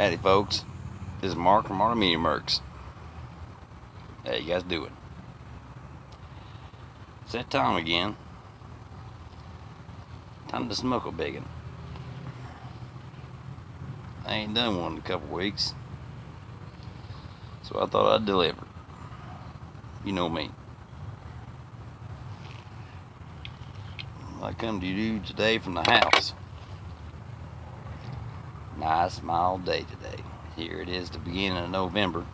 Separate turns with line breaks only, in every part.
Howdy folks, this is Mark from Modern Media Mercs. How you guys doing? It's that time again. Time to smoke a biggin. I ain't done one in a couple weeks, so I thought I'd deliver. You know me. I come to you today from the house. Nice mild day today. Here it is, the beginning of November.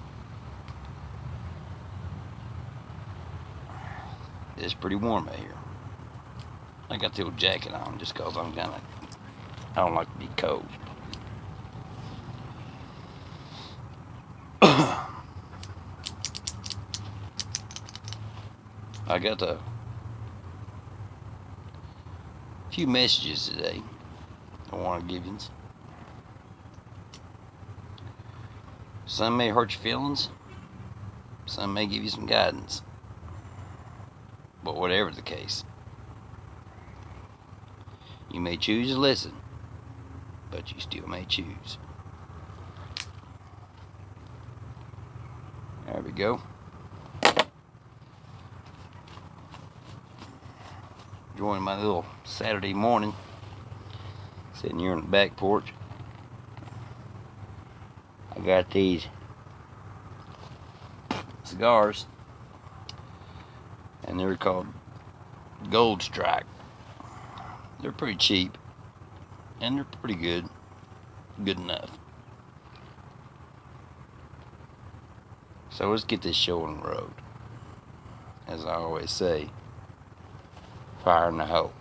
It's pretty warm out here. I got the old jacket on just cause I don't like to be cold. I got a few messages today I want to give you. Some may hurt your feelings, some may give you some guidance. But whatever the case, you may choose to listen, but you still may choose. There we go. Enjoying my little Saturday morning, sitting here on the back porch. I got these cigars, and they're called Gold Strike. They're pretty cheap, and they're pretty good enough. So let's get this show on the road. As I always say, fire in the hole.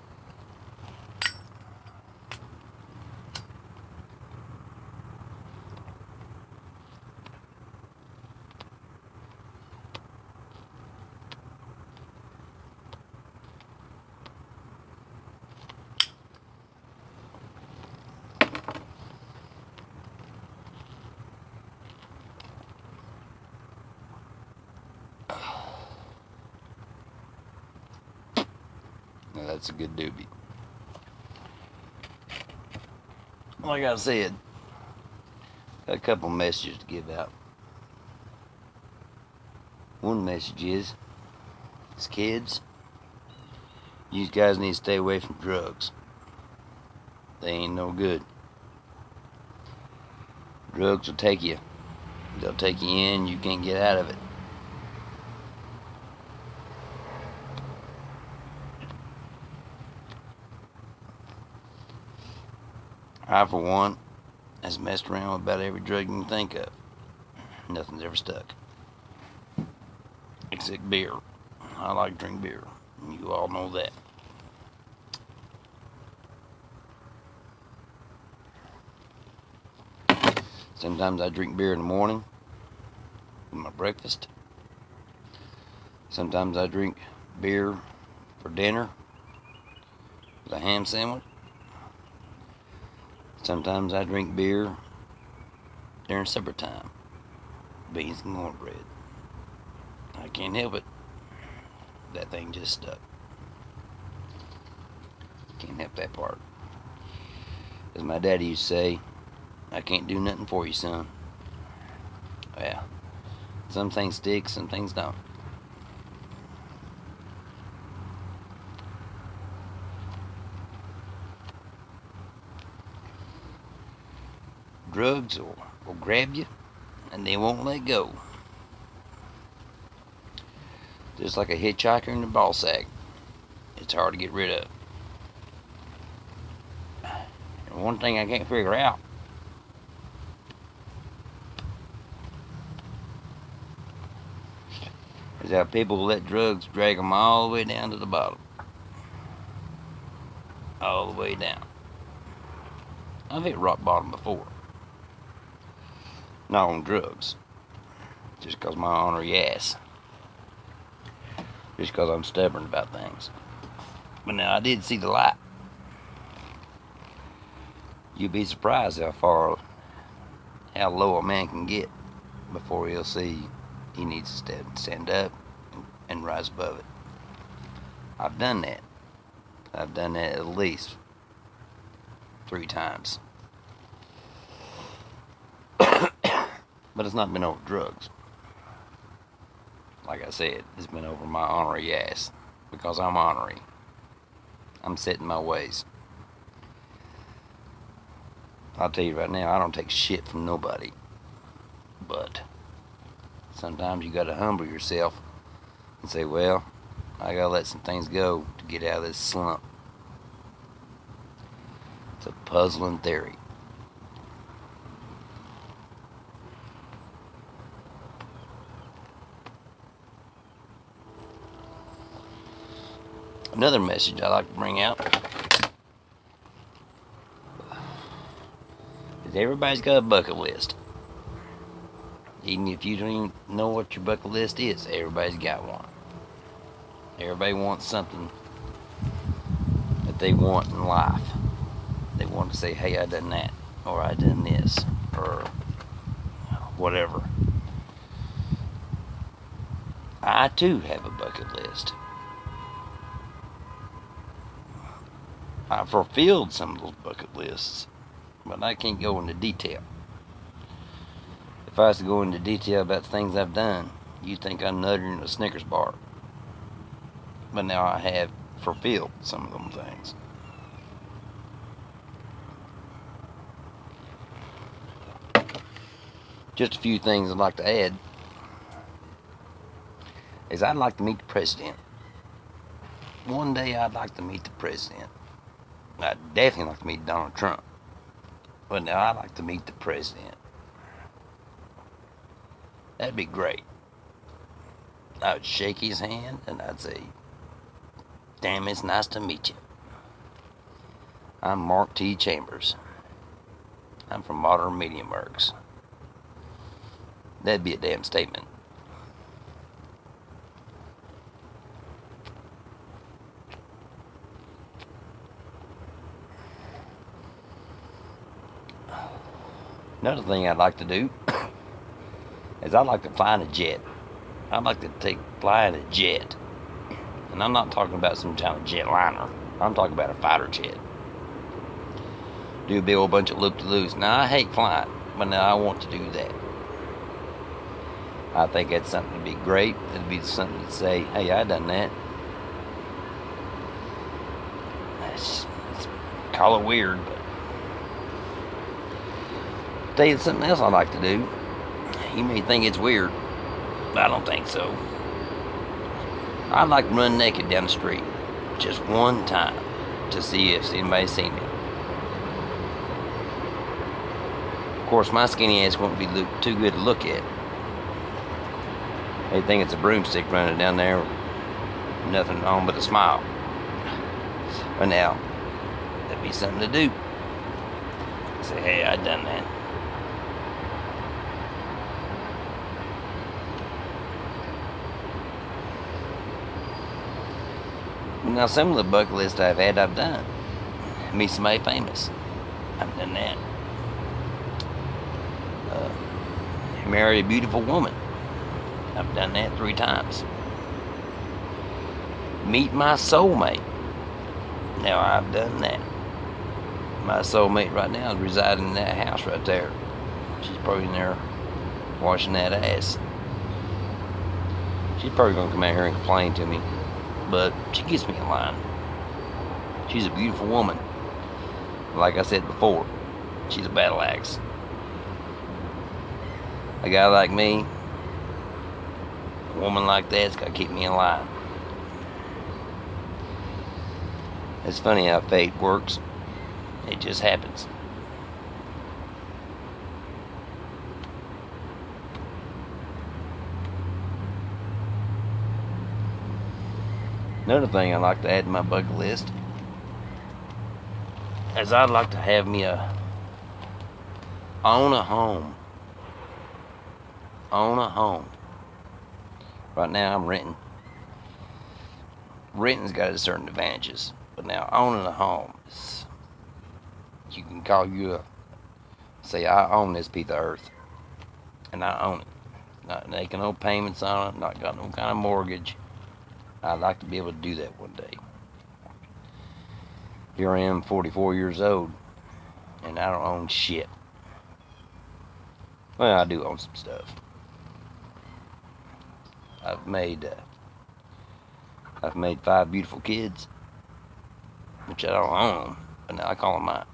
Now that's a good doobie. Like I said, got a couple messages to give out. One message is kids, you guys need to stay away from drugs. They ain't no good. Drugs will take you. They'll take you in, you can't get out of it. I, for one, has messed around with about every drug you can think of. Nothing's ever stuck. Except beer. I like to drink beer. You all know that. Sometimes I drink beer in the morning with my breakfast. Sometimes I drink beer for dinner with a ham sandwich. Sometimes I drink beer during supper time. Beans and cornbread. I can't help it. That thing just stuck. Can't help that part. As my daddy used to say, I can't do nothing for you, son. Well, some things stick, some things don't. Drugs will grab you and they won't let go. Just like a hitchhiker in the ball sack. It's hard to get rid of. And one thing I can't figure out is how people let drugs drag them all the way down to the bottom. All the way down. I've hit rock bottom before. Not on drugs. Just because my ornery ass. Just because I'm stubborn about things. But now I did see the light. You'd be surprised how low a man can get before he'll see he needs to stand up and rise above it. I've done that. I've done that at least 3 times. But it's not been over drugs. Like I said, it's been over my ornery ass. Because I'm ornery. I'm set in my ways. I'll tell you right now, I don't take shit from nobody. But sometimes you gotta humble yourself and say, well, I gotta let some things go to get out of this slump. It's a puzzling theory. Another message I like to bring out is everybody's got a bucket list. Even if you don't even know what your bucket list is, everybody's got one. Everybody wants something that they want in life. They want to say, hey, I done that, or I done this, or whatever. I too have a bucket list. I've fulfilled some of those bucket lists, but I can't go into detail. If I was to go into detail about the things I've done, you'd think I'm nuttering a Snickers bar. But now I have fulfilled some of them things. Just a few things I'd like to add is I'd like to meet the president. One day I'd like to meet the president. I'd definitely like to meet Donald Trump. But now I'd like to meet the president. That'd be great. I would shake his hand and I'd say, damn, it's nice to meet you. I'm Mark T. Chambers. I'm from Modern Media Mercs. That'd be a damn statement. Another thing I'd like to do is I'd like to fly in a jet. I'd like to fly in a jet. And I'm not talking about some kind of jetliner. I'm talking about a fighter jet. Do a big old bunch of loop-de-loops. Now, I hate flying, but now I want to do that. I think that's something to be great. It'd be something to say, hey, I done that. It's call it weird, but tell you something else I like to do. You may think it's weird, but I don't think so. I'd like to run naked down the street just one time to see if anybody's seen me. Of course, my skinny ass won't be too good to look at. They think it's a broomstick running down there with nothing on but a smile. But now, that'd be something to do. Say, hey, I done that. Now, some of the bucket list I've done. Meet somebody famous. I've done that. Marry a beautiful woman. I've done that 3 times. Meet my soulmate. Now, I've done that. My soulmate right now is residing in that house right there. She's probably in there washing that ass. She's probably going to come out here and complain to me. But she gets me in line. She's a beautiful woman. Like I said before, she's a battle axe. A guy like me, a woman like that's got to keep me in line. It's funny how fate works. It just happens. Another thing I'd like to add to my bucket list is I'd like to have me own a home. Own a home. Right now I'm renting. Renting's got certain advantages, but now owning a home is, you can call say I own this piece of earth, and I own it. Not making no payments on it, not got no kind of mortgage. I'd like to be able to do that one day. Here I am, 44 years old, and I don't own shit. Well, I do own some stuff. I've made 5 beautiful kids, which I don't own, but now I call them mine.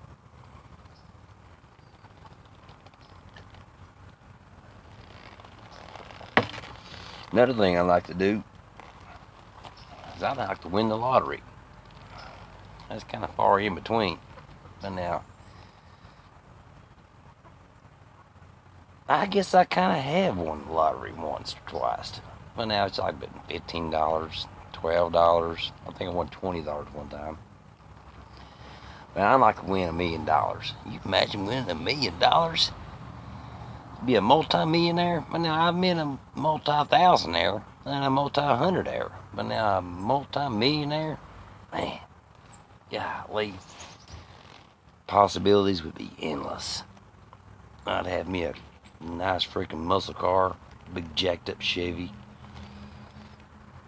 Another thing I like to do is I like to win the lottery. That's kind of far in between. But now, I guess I kind of have won the lottery once or twice. But now it's like $15, $12. I think I won $20 one time. But I'd like to win $1 million. You imagine winning $1 million? Be a multi-millionaire? But now I've been a multi-thousandaire and a multi-hundredaire. But now a multi-millionaire? Man, golly. Possibilities would be endless. I'd have me a nice freaking muscle car, big jacked up Chevy.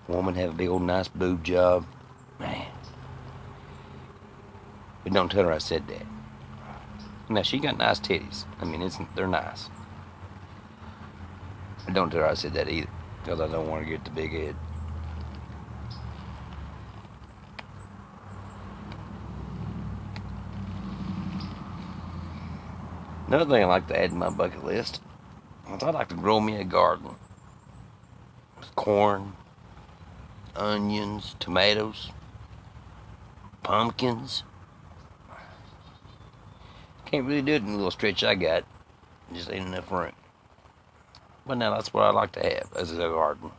Woman have a big old nice boob job. Man. But don't tell her I said that. Now she got nice titties. I mean, they're nice. But don't tell her I said that either, because I don't want to get the big head. Another thing I like to add to my bucket list is I'd like to grow me a garden with corn, onions, tomatoes, pumpkins. Can't really do it in the little stretch I got. Just ain't enough room. But now that's what I like to have as a garden.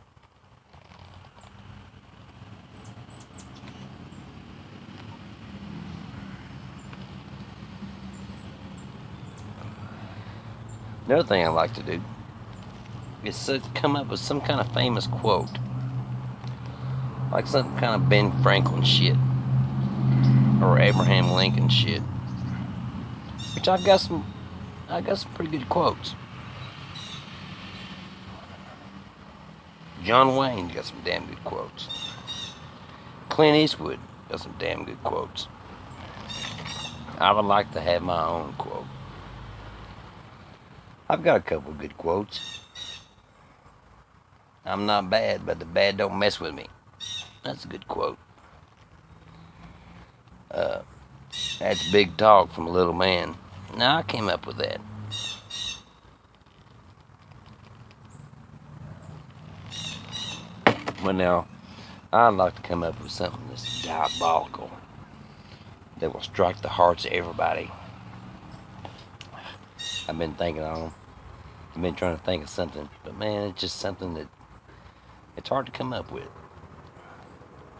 Another thing I like to do is to come up with some kind of famous quote. Like some kind of Ben Franklin shit. Or Abraham Lincoln shit. Which I've got some pretty good quotes. John Wayne got some damn good quotes. Clint Eastwood got some damn good quotes. I would like to have my own quote. I've got a couple of good quotes. I'm not bad, but the bad don't mess with me. That's a good quote. That's big talk from a little man. Now I came up with that. But now, I'd like to come up with something that's diabolical, that will strike the hearts of everybody. I've been thinking on them. I've been trying to think of something, but man, it's just something that it's hard to come up with.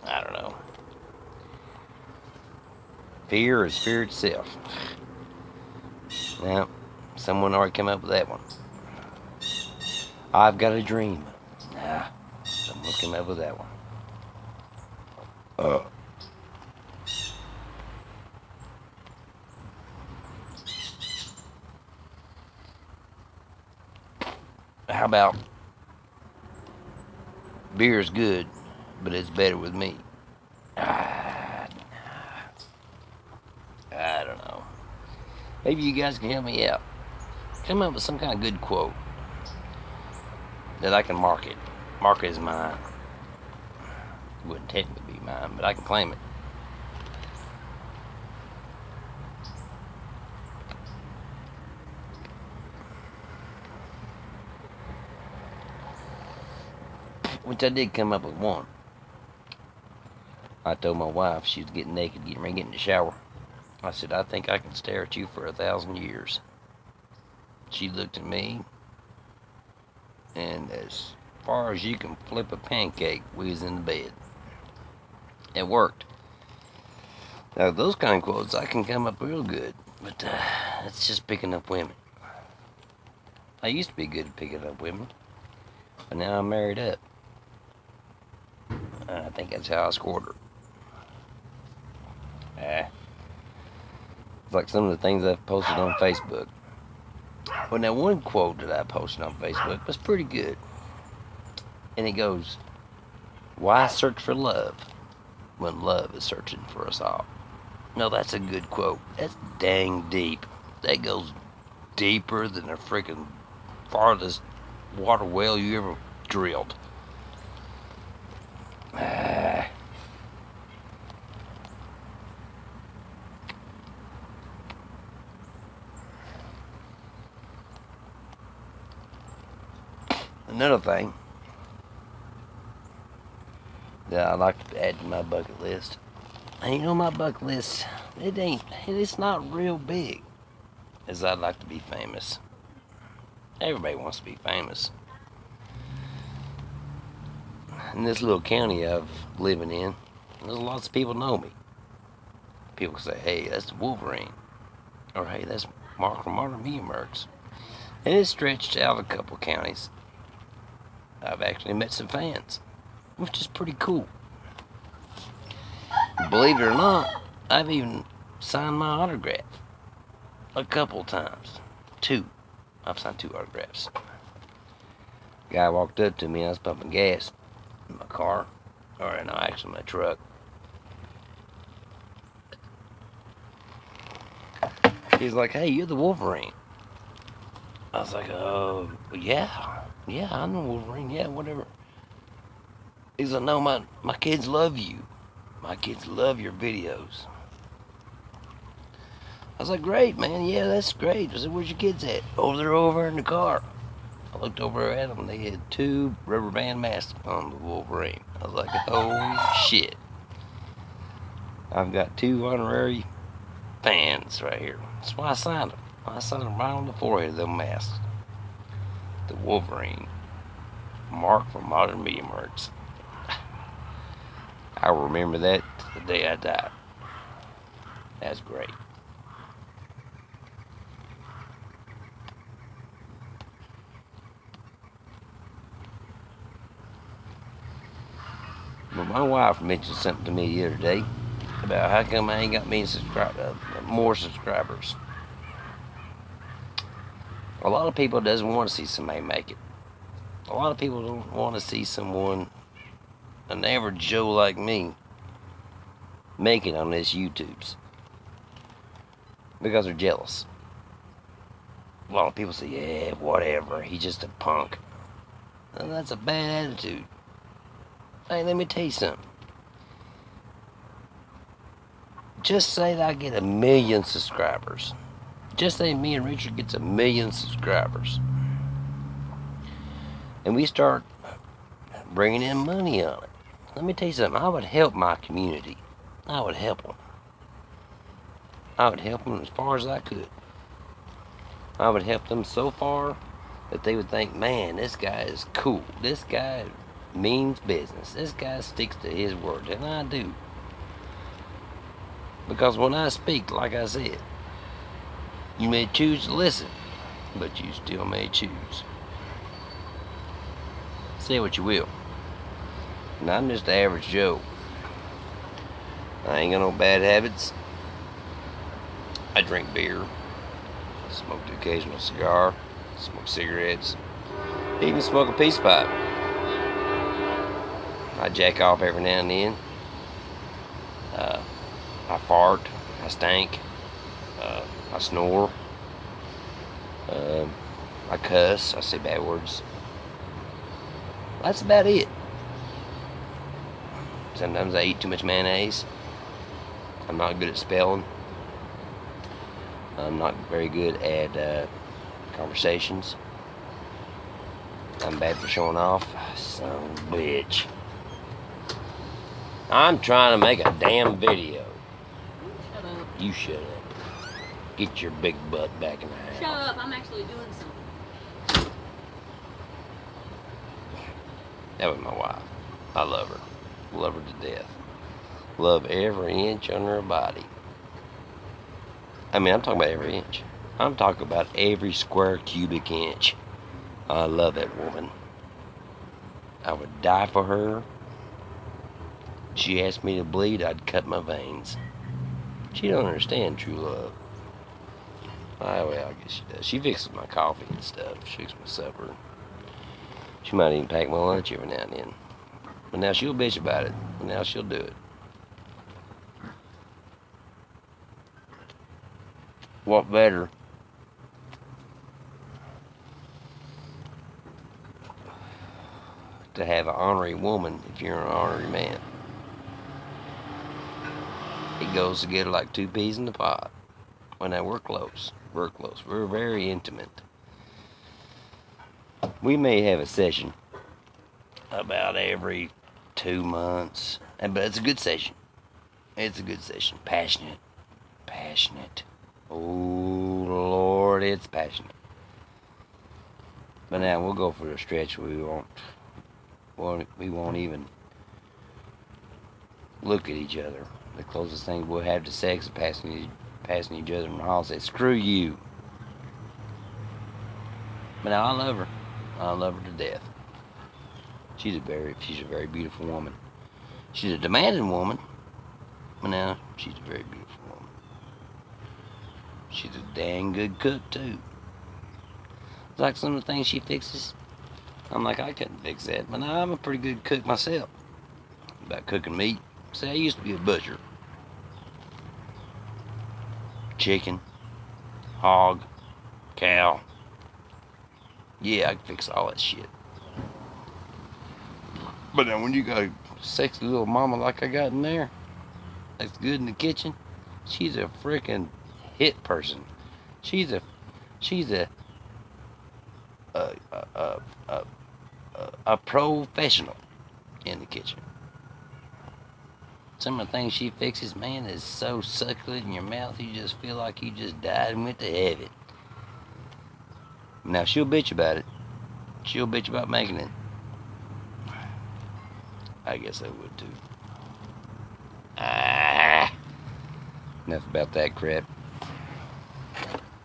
I don't know. Fear is fear itself. Now, someone already came up with that one. I've got a dream. Nah, someone came up with that one. How about beer's good, but it's better with me? I don't know. Maybe you guys can help me out. Come up with some kind of good quote that I can market. Market as mine. It wouldn't technically be mine, but I can claim it. Which I did come up with one. I told my wife she was getting naked, getting ready to get in the shower. I said, I think I can stare at you for 1,000 years. She looked at me, and as far as you can flip a pancake, we was in the bed. It worked. Now, those kind of quotes, I can come up real good, but it's just picking up women. I used to be good at picking up women, but now I'm married up. I think that's how I scored her. It's like some of the things I've posted on Facebook. Well, now one quote that I posted on Facebook was pretty good. And it goes, why search for love when love is searching for us all? No, that's a good quote. That's dang deep. That goes deeper than a freaking farthest water well you ever drilled. Ah. Another thing that I like to add to my bucket list. And you know, my bucket list, it's not real big, as I'd like to be famous. Everybody wants to be famous. In this little county I'm living in, there's lots of people know me. People say, hey, that's the Wolverine. Or, hey, that's Mark from Modern Media Mercs. And it's stretched out a couple counties. I've actually met some fans, which is pretty cool. Believe it or not, I've even signed my autograph a couple times. 2. I've signed 2 autographs. A guy walked up to me, I was pumping gas in my car, or no, actually my truck. He's like, hey, you're the Wolverine. I was like, oh, yeah, I know Wolverine, yeah, whatever. He's like, no, my kids love you. My kids love your videos. I was like, great, man, yeah, that's great. I said, where's your kids at? Oh, they're over in the car. I looked over at them, and they had 2 rubber band masks on the Wolverine. I was like, oh, shit. I've got 2 honorary fans right here. That's why I signed them. I signed them right on the forehead of them masks. The Wolverine. Mark from Modern Media Mercs. I'll remember that to the day I die. That's great. But my wife mentioned something to me the other day about how come I ain't got more subscribers. A lot of people doesn't want to see somebody make it. A lot of people don't want to see someone, an average Joe like me, make it on this YouTubes. Because they're jealous. A lot of people say, yeah, whatever, he's just a punk. And that's a bad attitude. Hey, let me tell you something. Just say that I get 1 million subscribers. Just say me and Richard gets 1 million subscribers. And we start bringing in money on it. Let me tell you something. I would help my community. I would help them. I would help them as far as I could. I would help them so far that they would think, man, this guy is cool. This guy means business. This guy sticks to his word. And I do. Because when I speak, like I said, you may choose to listen, but you still may choose. Say what you will. And I'm just the average Joe. I ain't got no bad habits. I drink beer, smoke the occasional cigar, smoke cigarettes, even smoke a peace pipe. I jack off every now and then. I fart, I stink, I snore, I cuss, I say bad words. That's about it. Sometimes I eat too much mayonnaise. I'm not good at spelling. I'm not very good at conversations. I'm bad for showing off. Son of a bitch. I'm trying to make a damn video.
Shut up.
You shut up. Get your big butt back in the house.
Shut up, I'm actually doing something.
That was my wife. I love her. Love her to death. Love every inch on her body. I mean, I'm talking about every inch. I'm talking about every square cubic inch. I love that woman. I would die for her. She asked me to bleed, I'd cut my veins. She don't understand true love. Well, I guess she does. She fixes my coffee and stuff. She fixes my supper. She might even pack my lunch every now and then. But now she'll bitch about it. But now she'll do it. What better to have an ornery woman if you're an ornery man. It goes together like two peas in the pod. Well, now we're close. We're close. We're very intimate. We may have a session about every 2 months, but it's a good session. It's a good session. Passionate. Passionate. Oh, Lord, it's passionate. But now we'll go for a stretch where we won't even look at each other. The closest thing we'll have to sex is passing each other in the hall and say, screw you. But now I love her. I love her to death. She's a very beautiful woman. She's a demanding woman. But now she's a very beautiful woman. She's a dang good cook too. It's like some of the things she fixes. I'm like, I couldn't fix that. But now I'm a pretty good cook myself. About cooking meat. See, I used to be a butcher. Chicken, hog, cow. Yeah, I can fix all that shit. But then when you got a sexy little mama like I got in there, that's good in the kitchen, she's a freaking hit person. She's a professional in the kitchen. Some of the things she fixes, man, is so succulent in your mouth, you just feel like you just died and went to heaven. Now, she'll bitch about it. She'll bitch about making it. I guess I would, too. Enough about that crap.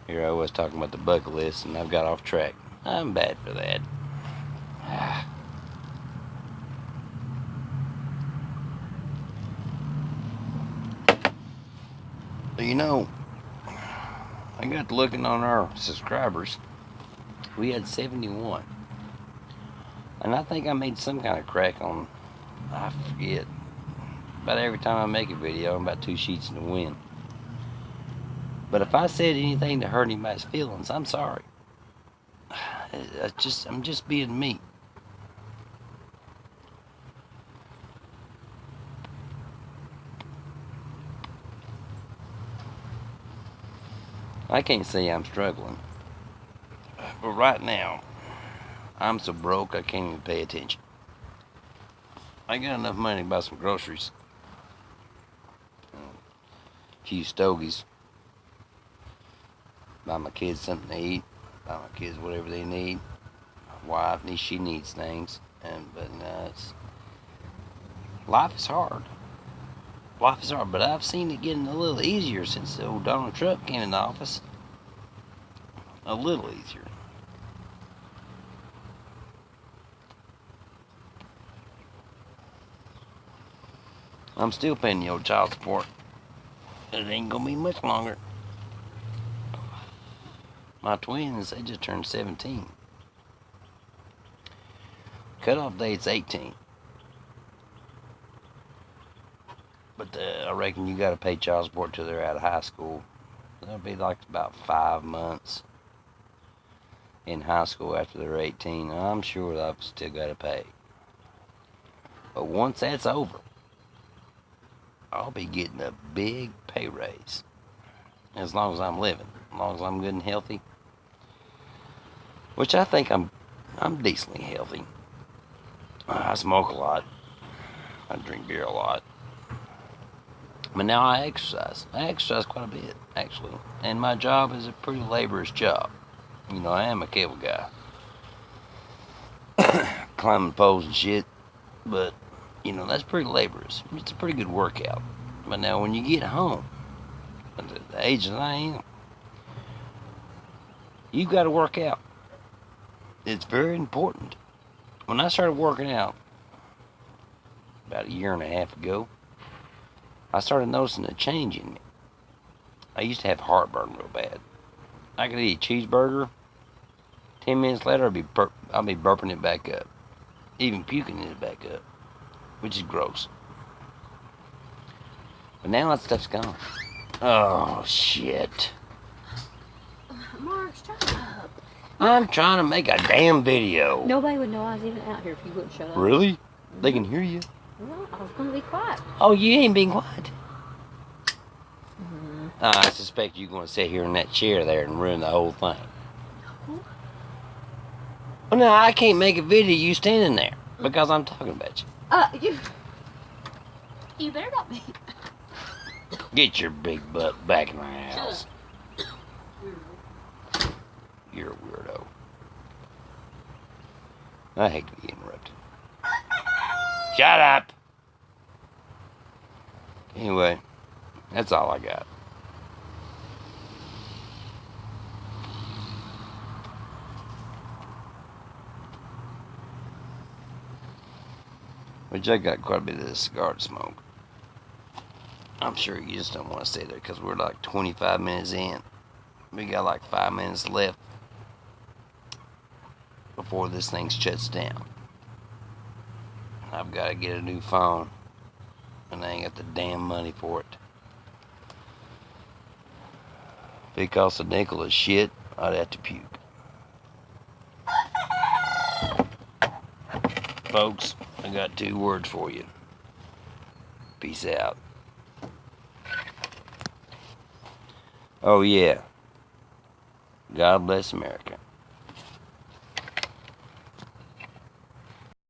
Here I was talking about the bucket list, and I've got off track. I'm bad for that. You know, I got looking on our subscribers. We had 71. And I think I made some kind of crack on, I forget. About every time I make a video, I'm about 2 sheets in the wind. But if I said anything to hurt anybody's feelings, I'm sorry. I'm just being me. I can't say I'm struggling. But right now, I'm so broke I can't even pay attention. I got enough money to buy some groceries. A few stogies. Buy my kids something to eat. Buy my kids whatever they need. My wife, she needs things. But life is hard. Life is hard, but I've seen it getting a little easier since old Donald Trump came into office. A little easier. I'm still paying the old child support. It ain't gonna be much longer. My twins, they just turned 17. Cutoff date's 18. But I reckon you gotta pay child support till they're out of high school. That'll be like about 5 months in high school after they're 18. I'm sure I've still gotta pay. But once that's over, I'll be getting a big pay raise. As long as I'm living. As long as I'm good and healthy. Which I think I'm decently healthy. I smoke a lot. I drink beer a lot. But now I exercise. I exercise quite a bit, actually. And my job is a pretty laborious job. You know, I am a cable guy. Climbing poles and shit. But, you know, that's pretty laborious. It's a pretty good workout. But now when you get home, at the age that I am, you got to work out. It's very important. When I started working out about 1.5 years ago, I started noticing a change in me. I used to have heartburn real bad. I could eat a cheeseburger. 10 minutes later, I'll be burping it back up. Even puking it back up. Which is gross. But now that stuff's gone. Oh, shit.
Mark, shut up.
I'm trying to make a damn video.
Nobody would know I was even out here if you wouldn't shut up.
Really? They can hear you.
Well, I was gonna be quiet.
Oh, you ain't being quiet. I suspect you're going to sit here in that chair there and ruin the whole thing. Well, no, I can't make a video you standing there because I'm talking about you.
You better not be.
Get your big butt back in the house. You're a weirdo. I hate to be interrupted. Shut up! Anyway, that's all I got. Which I got quite a bit of this cigar to smoke. I'm sure you just don't want to stay there because we're like 25 minutes in. We got like 5 minutes left before this thing shuts down. I've got to get a new phone, and I ain't got the damn money for it. If it costs a nickel of shit, I'd have to puke. Folks, I got 2 words for you. Peace out. Oh yeah. God bless America.